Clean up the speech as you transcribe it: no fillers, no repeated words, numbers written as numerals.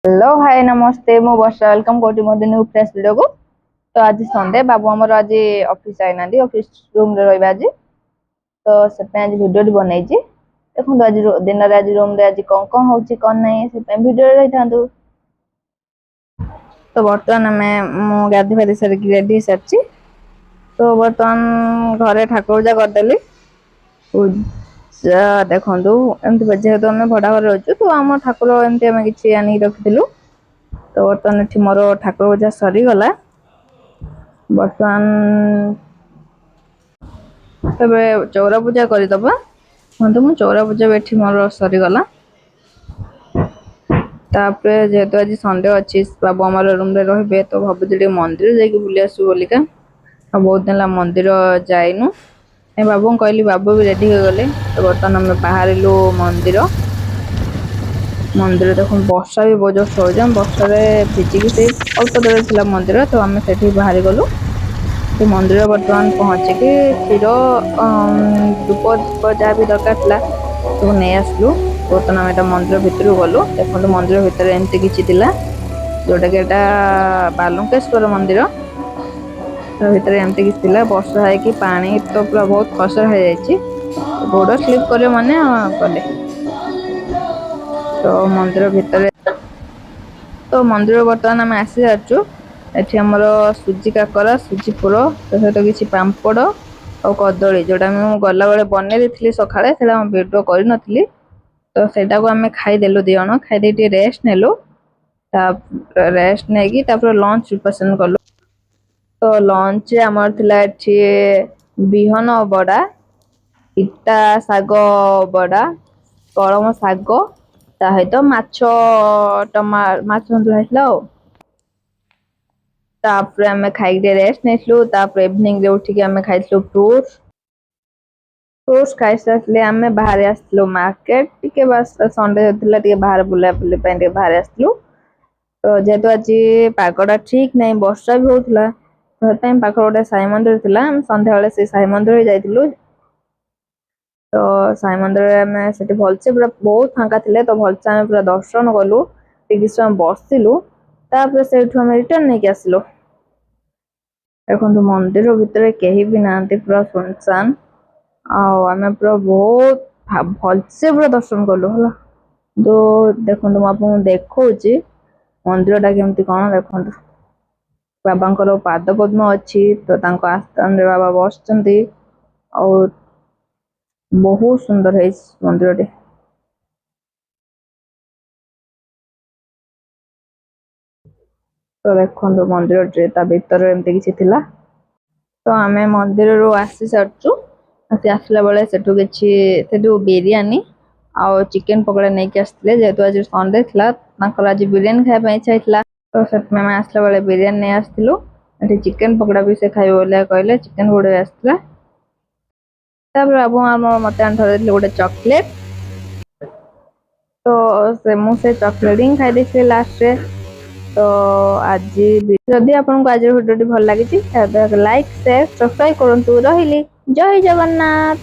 Hello hi नमस्ते मु वर्षा welcome करती मोर न्यू फ्रेश वीडियो को। तो आज संडे बाबू आमर आज ऑफिस आईना ऑफिस रूम रे रहिबा आज तो से आज वीडियो टी बनई छी। देखो आज दिन रे आज रूम रे आज कोन कोन होची कोन नहीं से वीडियो रे रहिथांतु। तो बर्तमान हमें मु गाधी फाधी सर रेडी सरची। तो बर्तमान घरे ठाकुर पूजा कर देली पूजा देखंतु एमती जेहेतु आम भड़ा घर रहूँ तो आम ठाकुर एमती आम कि आनी रखिलु। तो बर्तमान एठी मोर ठाकुर पूजा सरी गला। बर्तमान तबे चौरा पूजा करदबा तो मु चौरा पूजा एठी मोर सरी गला। तापरे जेहेतु आज संडे अच्छी बाबू आम रूम रे रहिबे तो भाबुची मंदिर जाके बुली आसु बोलिका बहुत दिन मंदिर जाइनु। बाबू कहली बाबू भी रेडी हो गले। तो बर्तमान आम बाहरिलु मंदिर मंदिर देख वर्षा भी बहुत जोर से वर्षा भिजिकी से अल्प दूर थी मंदिर। तो आम से बाहरी गलु तो मंदिर बर्तमान पहुँचिकी क्षीर धूप धूप जहाँ भी दरकार था सब नहीं आसलु। बर्तमान आम एटा मंदिर भितर गलु देखो मंदिर भितर एमती किसी जोटा कि बालुकेश्वर मंदिर भीतर एमती किसी वर्षा है पानी तो पूरा बहुत खसरा हो गोड़ स्लीप करे माने गले। तो मंदिर भितर तो मंदिर बर्तमान आम आसी सारचु। एठी हमर सुजी काकरा सुजी पुर तो सहित किसी पांपड़ और कदली जोटा मैं गला बेले बनै देथिली सखाळे सेटा हम वीडियो करि नथिली। तो सेटा को आम खाईदेलु दी जण खाईदे रेस्ट नेलु रेस्ट नेकी लंच प्रिपरेशन कलु। तो लंच आमर थिला एठी बिहन बड़ा इटा साग बड़ा कलम साग सहित माछ टमा माछ रंधुला तापर आम खाई रेस्ट नेलु। तापर इवनिंग रे उठिकी आम खाइलु फ्रूट्स फ्रूट्स खाई सारे आम बाहर आसलु मार्केट टिके बस संडे थिला टिके बाहर बुला बुली पे बाहर आसलु। तो जेहेतु आज पागटा ठीक नहीं वर्षा भी होता तो पाख गोटे साई मंदिर थिला संध्या बेले से साई मंदिर जाइलु। तो साई मंदिर आम से भलसे पूरा बहुत फांका थे तो भलसे आम पूरा दर्शन कलु टिके समय बसिलु तापर से रिटर्न नहीं आसलु। देखो मंदिर भितर कहीं भी ना पूरा सुनसान आम पूरा बहुत भलसे पूरा दर्शन कलु है। तो देखो मुझे देखा मंदिर टा केमती कौन देखो बाबा पाद पद्म अच्छी तो आस्थान रे बाबा बस और बहुत सुंदर है मंदिर टे। तो देखो मंदिर ता भीतर एमती किसी थिला। तो आम मंदिर रू आसी सारचु आसला बेले सेठू किसी बिरियानी आउ चिकेन पकड़ा नहीं आसते जेहेतु आज संडे था आज बिरियानी खाया इच्छा होता। तो आम आसला बेले बिरियानी नहीं आसलु चिकेन पकड़ा भी से खाइबे बोलिया कहले चिकेन पकड़ा आसला। बाबू मत आनी गोटे चॉकलेट तो से चॉकलेट ही खाई लास्ट रे। तो आज जदि आपको आज भिडियो भल लगी लाइक शेयर सब्सक्राइब करूँ रही। जय जगन्नाथ।